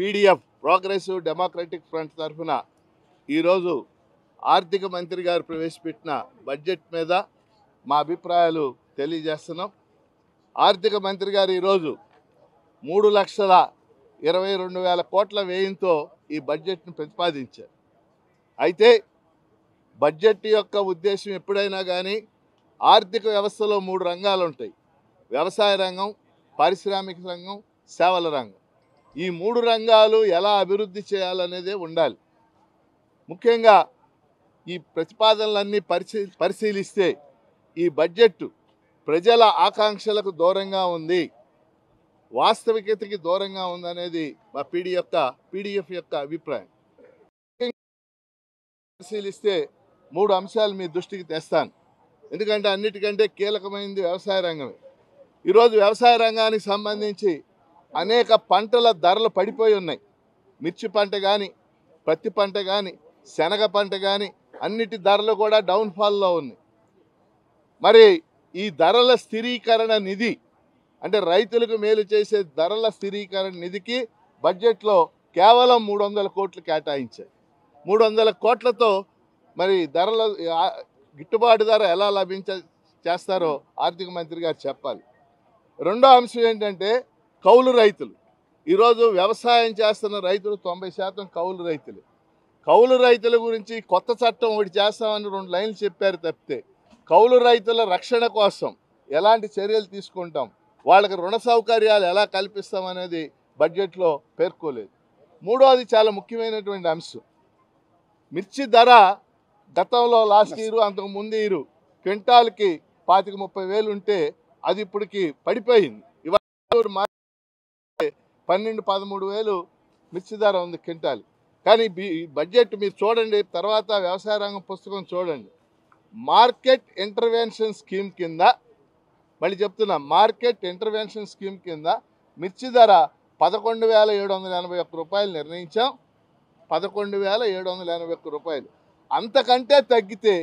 PDF progressive democratic front తరఫున ఈరోజు ఆర్థిక మంత్రి గారు ప్రవేశపెట్టిన బడ్జెట్ మీద మా అభిప్రాయాలు తెలియజేస్తున్నాం. ఆర్థిక మంత్రి గారు ఈరోజు 3,22,000 కోట్ల వ్యయంతో ఈ బడ్జెట్ను ప్రతిపాదించారు. అయితే బడ్జెట్ యొక్క ఉద్దేశం ఎప్పుడైనా కానీ ఆర్థిక వ్యవస్థలో 3 రంగాలు ఉంటాయి: వ్యవసాయ రంగం, పారిశ్రామిక రంగం, సేవల రంగం. ఈ 3 రంగాలు ఎలా అభివృద్ధి చేయాలనేదే ఉండాలి. ముఖ్యంగా ఈ ప్రతిపాదనలన్నీ పరిశీలిస్తే ఈ బడ్జెట్ ప్రజల ఆకాంక్షలకు దూరంగా ఉంది, వాస్తవికతకి దూరంగా ఉందనేది మా పీడీఎఫ్ యొక్క అభిప్రాయం. పరిశీలిస్తే 3 అంశాలు మీ దృష్టికి తెస్తాను. ఎందుకంటే అన్నిటికంటే కీలకమైనది వ్యవసాయ రంగమే. ఈరోజు వ్యవసాయ రంగానికి సంబంధించి అనేక పంటల ధరలు పడిపోయి ఉన్నాయి. మిర్చి పంట కానీ, పత్తి పంట కానీ, శనగ పంట కానీ అన్నిటి ధరలు కూడా డౌన్ఫాల్లో ఉన్నాయి. మరి ఈ ధరల స్థిరీకరణ నిధి అంటే రైతులకు మేలు చేసే ధరల స్థిరీకరణ నిధికి బడ్జెట్లో కేవలం 300 కోట్లు కేటాయించారు. 300 కోట్లతో మరి ధరల గిట్టుబాటు ధర ఎలా చేస్తారో ఆర్థిక మంత్రి గారు చెప్పాలి. రెండో అంశం ఏంటంటే కౌలు రైతులు. ఈరోజు వ్యవసాయం చేస్తున్న రైతులు 90% కౌలు రైతులు. కౌలు రైతుల గురించి కొత్త చట్టం ఒకటి చేస్తామని 2 లైన్లు చెప్పారు తప్పితే కౌలు రైతుల రక్షణ కోసం ఎలాంటి చర్యలు తీసుకుంటాం, వాళ్ళకి రుణ సౌకర్యాలు ఎలా కల్పిస్తామనేది బడ్జెట్లో పేర్కోలేదు. మూడోది చాలా ముఖ్యమైనటువంటి అంశం, మిర్చి ధర గతంలో లాస్ట్ ఇయర్ అంతకు ముందు ఇయర్ క్వింటాల్కి 25-30 వేలు ఉంటే అది ఇప్పటికి పడిపోయింది. ఇవాళ 12-13 వేలు మిర్చి ధర ఉంది క్వింటాల్. కానీ బడ్జెట్ మీరు చూడండి, తర్వాత వ్యవసాయ రంగం పుస్తకం చూడండి, మార్కెట్ ఇంటర్వెన్షన్ స్కీమ్ కింద, మళ్ళీ చెప్తున్నా, మార్కెట్ ఇంటర్వెన్షన్ స్కీమ్ కింద మిర్చి ధర 11,781 రూపాయలు నిర్ణయించాం. 11,781 రూపాయలు. అంతకంటే తగ్గితే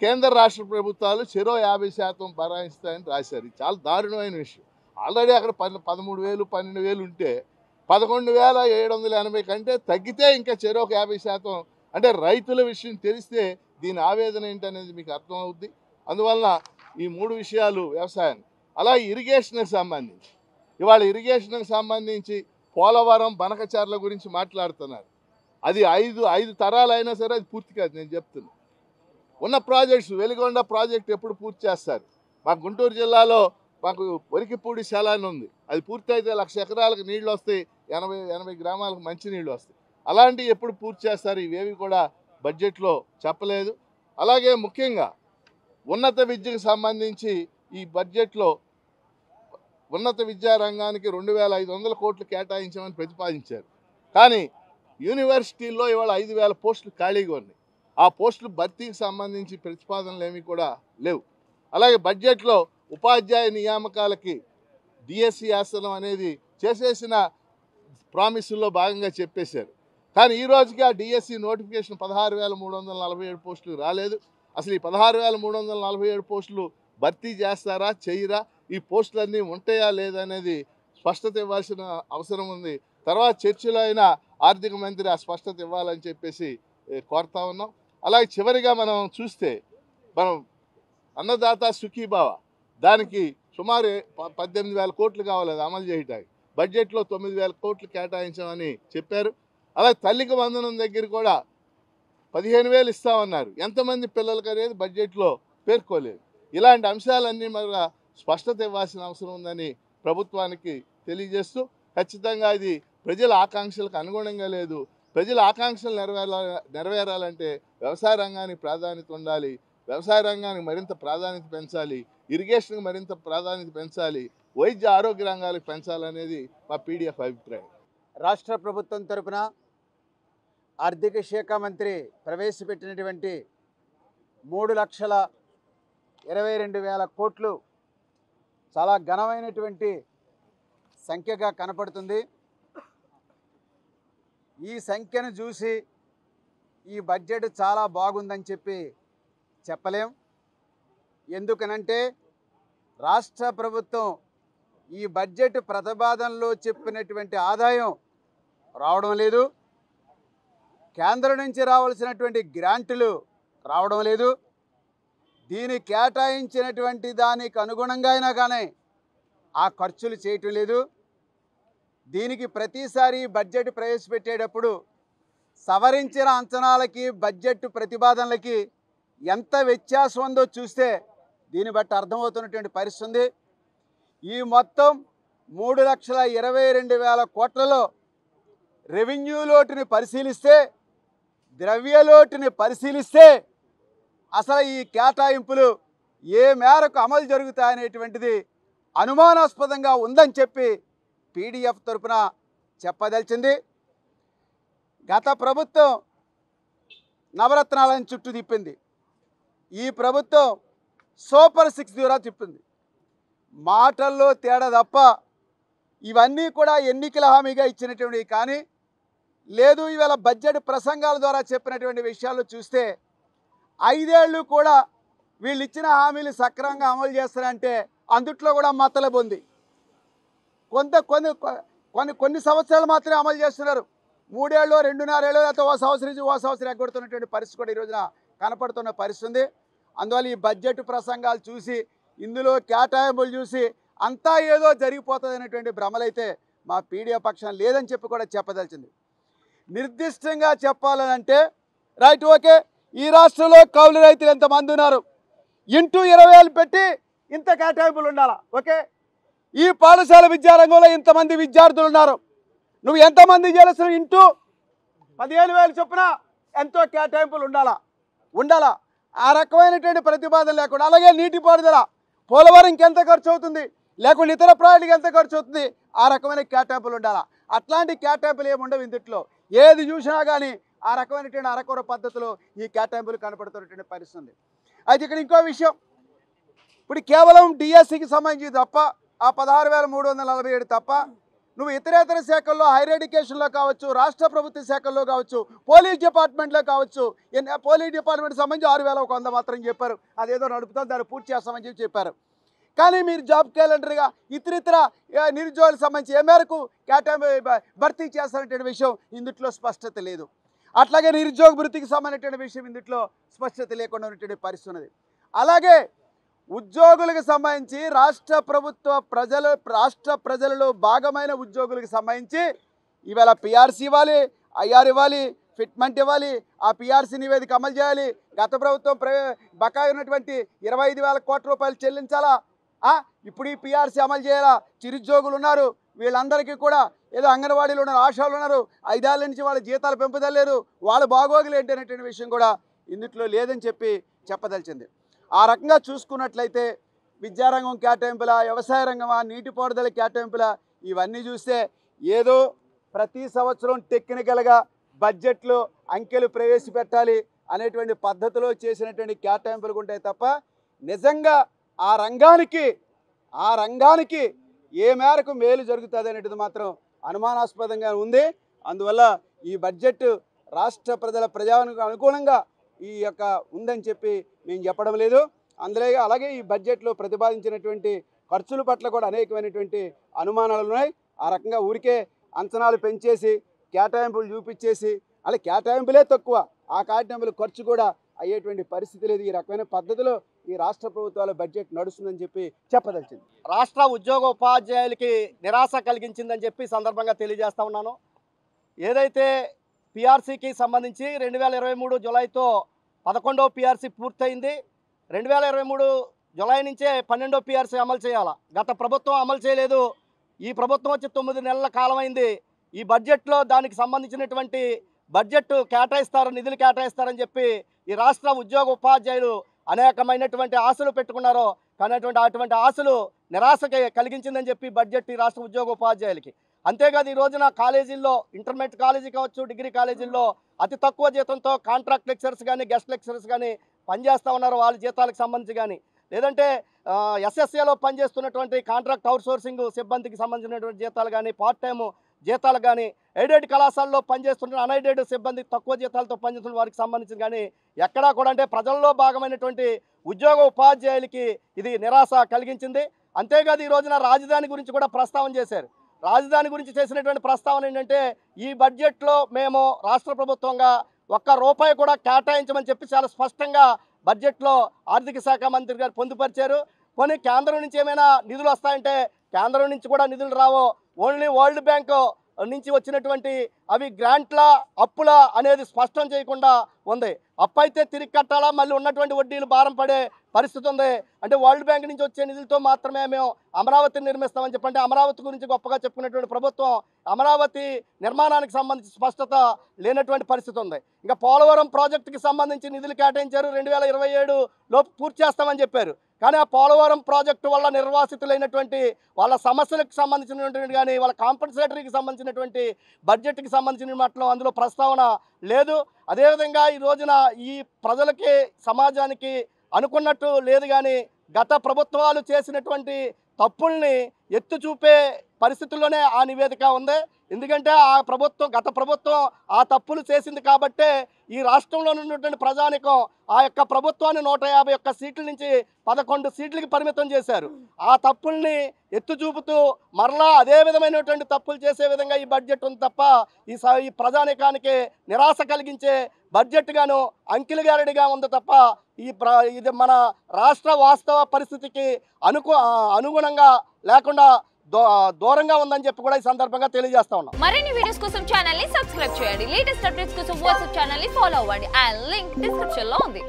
కేంద్ర రాష్ట్ర ప్రభుత్వాలు చెరో 50% భరాయిస్తాయని రాశారు. ఇది చాలా దారుణమైన విషయం. ఆల్రెడీ అక్కడ 13,000, 12,000 ఉంటే 11,780 కంటే తగ్గితే ఇంకా చెరో 50%. అంటే రైతుల విషయం తెలిస్తే దీని ఆవేదన ఏంటనేది మీకు అర్థమవుద్ది. అందువలన ఈ 3 విషయాలు వ్యవసాయాన్ని. అలా ఇరిగేషన్కి సంబంధించి ఇవాళ ఇరిగేషన్కి సంబంధించి పోలవరం, బనకచర్ల గురించి మాట్లాడుతున్నారు. అది 5 తరాలైనా సరే అది పూర్తి కాదు. నేను చెప్తున్నా, ఉన్న ప్రాజెక్ట్స్, వెలిగొండ ప్రాజెక్ట్ ఎప్పుడు పూర్తి చేస్తారు? మా గుంటూరు జిల్లాలో మాకు వరికిపూడి శలాన్ని ఉంది. అది పూర్తయితే 1,00,000 ఎకరాలకు నీళ్లు వస్తాయి, 80 గ్రామాలకు మంచినీళ్ళు వస్తాయి. అలాంటివి ఎప్పుడు పూర్తి చేస్తారు? ఇవేవి కూడా బడ్జెట్లో చెప్పలేదు. అలాగే ముఖ్యంగా ఉన్నత విద్యకు సంబంధించి ఈ బడ్జెట్లో ఉన్నత విద్యా రంగానికి 2,500 కోట్లు కేటాయించామని ప్రతిపాదించారు. కానీ యూనివర్సిటీల్లో ఇవాళ 5,000 పోస్టులు ఖాళీగా ఉన్నాయి. ఆ పోస్టులు భర్తీకి సంబంధించి ప్రతిపాదనలు ఏమీ కూడా లేవు. అలాగే బడ్జెట్లో ఉపాధ్యాయ నియామకాలకి డిఎస్సి ఆసనం అనేది చేసేసిన ప్రామిసుల్లో భాగంగా చెప్పేశారు. కానీ ఈ రోజుకి ఆ డిఎస్సి నోటిఫికేషన్ 16,347 పోస్టులు రాలేదు. అసలు ఈ 16,347 పోస్టులు భర్తీ చేస్తారా, చేయరా, ఈ పోస్టులన్నీ ఉంటాయా లేదనేది స్పష్టత ఇవ్వాల్సిన అవసరం ఉంది. తర్వాత చర్చలో అయినా ఆర్థిక మంత్రి ఆ స్పష్టత ఇవ్వాలని చెప్పేసి కోరుతా ఉన్నాం. అలాగే చివరిగా మనం చూస్తే మనం అన్నదాత సుఖీభావ దానికి సుమారు 18,000 కోట్లు కావాలి అది అమలు చేయడానికి. బడ్జెట్లో 9,000 కోట్లు కేటాయించామని చెప్పారు. అలాగే తల్లికి వందనం దగ్గర కూడా 15,000 ఇస్తామన్నారు. ఎంతమంది పిల్లలకి అనేది బడ్జెట్లో పేర్కోలేదు. ఇలాంటి అంశాలన్నీ మరి స్పష్టత ఇవ్వాల్సిన అవసరం ఉందని ప్రభుత్వానికి తెలియజేస్తూ, ఖచ్చితంగా ఇది ప్రజల ఆకాంక్షలకు అనుగుణంగా లేదు. ప్రజల ఆకాంక్షలు నెరవేరాలంటే వ్యవసాయ రంగానికి ప్రాధాన్యత ఉండాలి. వ్యవసాయ రంగానికి మరింత ప్రాధాన్యత పెంచాలి. ఇరిగేషన్కి మరింత ప్రాధాన్యత పెంచాలి. వైద్య ఆరోగ్య రంగాలకు పెంచాలనేది మా పీడీఎఫ్ అభిప్రాయం. రాష్ట్ర ప్రభుత్వం తరపున ఆర్థిక శాఖ మంత్రి ప్రవేశపెట్టినటువంటి 3,22,000 కోట్లు చాలా ఘనమైనటువంటి సంఖ్యగా కనపడుతుంది. ఈ సంఖ్యను చూసి ఈ బడ్జెట్ చాలా బాగుందని చెప్పలేం. ఎందుకనంటే రాష్ట్ర ప్రభుత్వం ఈ బడ్జెట్ ప్రతిపాదనలో చెప్పినటువంటి ఆదాయం రావడం లేదు, కేంద్రం నుంచి రావాల్సినటువంటి గ్రాంటులు రావడం లేదు, దీని కేటాయించినటువంటి దానికి అనుగుణంగా అయినా కానీ ఆ ఖర్చులు చేయటం లేదు. దీనికి ప్రతిసారి బడ్జెట్ ప్రవేశపెట్టేటప్పుడు సవరించిన అంచనాలకి బడ్జెట్ ప్రతిపాదనలకి ఎంత వ్యత్యాసం ఉందో చూస్తే దీన్ని బట్టి అర్థమవుతున్నటువంటి పరిస్థితి ఉంది. ఈ మొత్తం 3,22,000 కోట్లలో రెవెన్యూ లోటుని పరిశీలిస్తే, ద్రవ్య లోటుని పరిశీలిస్తే అసలు ఈ కేటాయింపులు ఏ మేరకు అమలు జరుగుతాయనేటువంటిది అనుమానాస్పదంగా ఉందని చెప్పి పీడీఎఫ్ తరపున చెప్పదలిచింది. గత ప్రభుత్వం నవరత్నాలను చుట్టూ తిప్పింది, ఈ ప్రభుత్వం సూపర్ 6 ద్వారా తిప్పింది. మాటల్లో తేడా తప్ప ఇవన్నీ కూడా ఎన్నికల హామీగా ఇచ్చినటువంటివి కానీ లేదు, ఇవాళ బడ్జెట్ ప్రసంగాల ద్వారా చెప్పినటువంటి విషయాలు చూస్తే 5 ఏళ్ళు కూడా వీళ్ళు ఇచ్చిన హామీలు సక్రమంగా అమలు చేస్తారంటే అందుట్లో కూడా మతలబు ఉంది. కొన్ని సంవత్సరాలు మాత్రమే అమలు చేస్తున్నారు. 3 ఏళ్ళు, 2.5 ఏళ్ళు, లేకపోతే ఓ సంవత్సరం ఎగ్గొడుతున్నటువంటి పరిస్థితి కూడా ఈ రోజున కనపడుతున్న పరిస్థితి ఉంది. అందువల్ల ఈ బడ్జెట్ ప్రసంగాలు చూసి, ఇందులో కేటాయింపులు చూసి అంతా ఏదో జరిగిపోతుంది అనేటువంటి భ్రమలైతే మా పీడీఎఫ్ పక్షం లేదని చెప్పి కూడా చెప్పదలిచింది. నిర్దిష్టంగా చెప్పాలనంటే రైట్, ఓకే, ఈ రాష్ట్రంలో కౌలు రైతులు ఎంతమంది ఉన్నారు, ఇంటూ 20,000 పెట్టి ఇంత కేటాయింపులు ఉండాలా. ఓకే, ఈ పాఠశాల విద్యారంగంలో ఇంతమంది విద్యార్థులు ఉన్నారు, నువ్వు ఎంతమంది చేసిన ఇంటూ 15,000 చొప్పున ఎంతో కేటాయింపులు ఉండాలా. ఆ రకమైనటువంటి ప్రతిపాదన లేకుండా, అలాగే నీటిపారుదల, పోలవరం ఇంకెంత ఖర్చు అవుతుంది, లేకుండా ఇతర ప్రాజెక్టులకు ఎంత ఖర్చు అవుతుంది, ఆ రకమైన కేటాయింపులు ఉండాలా. అట్లాంటి కేటాయింపులు ఏముండవు ఇందుట్లో. ఏది చూసినా కానీ ఆ రకమైనటువంటి అరకొర పద్ధతిలో ఈ కేటాయింపులు కనపడుతున్నటువంటి పరిస్థితి ఉంది. అయితే ఇక్కడ ఇంకో విషయం, ఇప్పుడు కేవలం డిఎస్సికి సంబంధించి తప్ప, ఆ 16,347 తప్ప నువ్వు ఇతరేతర శాఖల్లో, హైయర్ ఎడ్యుకేషన్లో కావచ్చు, రాష్ట్ర ప్రభుత్వ శాఖల్లో కావచ్చు, పోలీస్ డిపార్ట్మెంట్లో కావచ్చు, పోలీస్ డిపార్ట్మెంట్ సంబంధించి 6,100 మాత్రం చెప్పారు. అదేదో నడుపుతాం, దాన్ని పూర్తి చేస్తామని చెప్పి చెప్పారు. కానీ మీరు జాబ్ క్యాలెండర్గా ఇతరితర నిరుద్యోగులకు సంబంధించి ఏ మేరకు భర్తీ చేస్తారనే విషయం ఇందుట్లో స్పష్టత లేదు. అట్లాగే నిరుద్యోగ వృత్తికి సంబంధించిన విషయం ఇందుట్లో స్పష్టత లేకుండా ఉన్నటువంటి పరిస్థితి ఉన్నది. అలాగే ఉద్యోగులకు సంబంధించి రాష్ట్ర ప్రజలలో భాగమైన ఉద్యోగులకు సంబంధించి ఇవాళ పిఆర్సీ ఇవ్వాలి, ఐఆర్ ఇవ్వాలి, ఫిట్మెంట్ ఇవ్వాలి, ఆ పిఆర్సీ నివేదిక అమలు చేయాలి. గత ప్రభుత్వం బకాయి ఉన్నటువంటి 25,000 కోట్ల రూపాయలు చెల్లించాలా. ఇప్పుడు ఈ పిఆర్సీ అమలు చేయాలా. చిరుద్యోగులు ఉన్నారు, వీళ్ళందరికీ కూడా ఏదో అంగన్వాడీలు ఉన్నారు, ఆశాలు ఉన్నారు, 5 ఏళ్ళ నుంచి వాళ్ళ జీతాలు పెంపుదలేరు, వాళ్ళ బాగోగులు ఏంటి అనేటువంటి విషయం కూడా ఇందుట్లో లేదని చెప్పి చెప్పదలిచింది. ఆ రకంగా చూసుకున్నట్లయితే విద్యారంగం కేటాయింపుల, వ్యవసాయ రంగమా, నీటిపారుదల కేటాయింపుల, ఇవన్నీ చూస్తే ఏదో ప్రతి సంవత్సరం టెక్నికల్గా బడ్జెట్లో అంకెలు ప్రవేశపెట్టాలి అనేటువంటి పద్ధతిలో చేసినటువంటి కేటాయింపులు ఉంటాయి తప్ప నిజంగా ఆ రంగానికి ఏ మేరకు మేలు జరుగుతుంది అనేటిది మాత్రం అనుమానాస్పదంగా ఉంది. అందువల్ల ఈ బడ్జెట్ రాష్ట్ర ప్రజల ప్రజానికి అనుకూలంగా ఈ యొక్క ఉందని చెప్పి మేము చెప్పడం లేదు. అలాగే ఈ బడ్జెట్లో ప్రతిపాదించినటువంటి ఖర్చుల పట్ల కూడా అనేకమైనటువంటి అనుమానాలు ఉన్నాయి. ఆ రకంగా ఊరికే అంచనాలు పెంచేసి కేటాయింపులు చూపించేసి అలా కేటాయింపులే తక్కువ, ఆ కేటాయింపుల ఖర్చు కూడా అయ్యేటువంటి పరిస్థితి లేదు. ఈ రకమైన పద్ధతిలో ఈ రాష్ట్ర ప్రభుత్వాల బడ్జెట్ నడుస్తుందని చెప్పి చెప్పదలిచింది. రాష్ట్ర ఉద్యోగ ఉపాధ్యాయులకి నిరాశ కలిగించిందని చెప్పి సందర్భంగా తెలియజేస్తా ఉన్నాను. ఏదైతే పిఆర్సీకి సంబంధించి 2023 జూలైతో 11వ పిఆర్సీ పూర్తయింది. 2023 జూలై నుంచే 12వ పిఆర్సీ అమలు చేయాలి. గత ప్రభుత్వం అమలు చేయలేదు. ఈ ప్రభుత్వం వచ్చి 9 నెలల కాలం అయింది. ఈ బడ్జెట్లో దానికి సంబంధించినటువంటి బడ్జెట్ నిధులు కేటాయిస్తారని చెప్పి ఈ రాష్ట్ర ఉద్యోగ ఉపాధ్యాయులు అనేకమైనటువంటి ఆశలు పెట్టుకున్నారో కానీ అటువంటి ఆశలు నిరాశకి కలిగించిందని చెప్పి బడ్జెట్ ఈ రాష్ట్ర ఉద్యోగ ఉపాధ్యాయులకి. అంతేకాదు ఈ రోజున కాలేజీల్లో, ఇంటర్మీడియట్ కాలేజీ కావచ్చు, డిగ్రీ కాలేజీల్లో అతి తక్కువ జీతంతో కాంట్రాక్ట్ లెక్చరర్స్ కానీ గెస్ట్ లెక్చరర్స్ కానీ పనిచేస్తూ ఉన్నారు. వాళ్ళ జీతాలకు సంబంధించి కానీ లేదంటే ఎస్ఎస్ఏలో పనిచేస్తున్నటువంటి కాంట్రాక్ట్ అవుట్సోర్సింగ్ సిబ్బందికి సంబంధించినటువంటి జీతాలు కానీ, పార్ట్ టైము జీతాలు కానీ, ఎయిడెడ్ కళాశాలలో పనిచేస్తున్న అన్ఎయిడెడ్ సిబ్బంది తక్కువ జీతాలతో పనిచేస్తున్న వారికి సంబంధించి కానీ ఎక్కడా కూడా అంటే ప్రజల్లో భాగమైనటువంటి ఉద్యోగ ఉపాధ్యాయులకి ఇది నిరాశ కలిగించింది. అంతేకాదు ఈ రోజున రాజధాని గురించి కూడా ప్రస్తావన చేశారు. రాజధాని గురించి చేసినటువంటి ప్రస్తావన ఏంటంటే ఈ బడ్జెట్లో మేము రాష్ట్ర ప్రభుత్వంగా ₹1 కూడా కేటాయించమని చెప్పి చాలా స్పష్టంగా బడ్జెట్లో ఆర్థిక శాఖ మంత్రి గారు పొందుపరిచారు. పోనీ కేంద్రం నుంచి ఏమైనా నిధులు వస్తాయంటే కేంద్రం నుంచి కూడా నిధులు రావో. ఓన్లీ వరల్డ్ బ్యాంక్ నుంచి వచ్చినటువంటి అవి గ్రాంట్లా అప్పులా అనేది స్పష్టం చేయకుండా ఉంది. అప్పు అయితే తిరిగి కట్టాలా, మళ్ళీ ఉన్నటువంటి వడ్డీలు భారం పడే పరిస్థితి ఉంది. అంటే వరల్డ్ బ్యాంక్ నుంచి వచ్చే నిధులతో మాత్రమే మేము అమరావతిని నిర్మిస్తామని చెప్పంటే అమరావతి గురించి గొప్పగా చెప్పుకునేటువంటి ప్రభుత్వం అమరావతి నిర్మాణానికి సంబంధించి స్పష్టత లేనటువంటి పరిస్థితి ఉంది. ఇంకా పోలవరం ప్రాజెక్టుకి సంబంధించి నిధులు కేటాయించారు, 2027 లోపు పూర్తి చేస్తామని చెప్పారు. కానీ ఆ పోలవరం ప్రాజెక్టు వల్ల నిర్వాసితులైనటువంటి వాళ్ళ సమస్యలకు సంబంధించినటువంటి కానీ వాళ్ళ కాంపెన్సేటరీకి సంబంధించినటువంటి బడ్జెట్కి సంబంధించిన మాటలు అందులో ప్రస్తావన లేదు. అదేవిధంగా ఈ రోజున ఈ ప్రజలకి సమాజానికి అనుకున్నట్టు లేదు. కానీ గత ప్రభుత్వాలు చేసినటువంటి తప్పుల్ని ఎత్తు చూపే పరిస్థితుల్లోనే ఆ నివేదిక ఉంది. ఎందుకంటే గత ప్రభుత్వం ఆ తప్పులు చేసింది కాబట్టే ఈ రాష్ట్రంలో ఉన్నటువంటి ప్రజానికం ఆ యొక్క ప్రభుత్వాన్ని 151 సీట్ల నుంచి 11 సీట్లకి పరిమితం చేశారు. ఆ తప్పుల్ని ఎత్తు చూపుతూ మరలా అదే విధమైనటువంటి తప్పులు చేసే విధంగా ఈ బడ్జెట్ ఉంది తప్ప ఈ ప్రజానికానికి నిరాశ కలిగించే బడ్జెట్గాను అంకిల్ గారడిగా ఉంది తప్ప ఇది మన రాష్ట్ర వాస్తవ పరిస్థితికి అనుగుణంగా లేకుండా దూరంగా ఉందని చెప్పి కూడా ఈ సందర్భంగా తెలియజేస్తా ఉన్నాం. మరిన్ని వీడియోస్ కోసం ఛానల్ ని సబ్స్క్రైబ్ చేయండి. లేటెస్ట్ అప్డేట్స్ కోసం వాట్సాప్ ఛానల్ ని ఫాలో అవ్వండి. ఆ లింక్ డిస్క్రిప్షన్ లో ఉంది.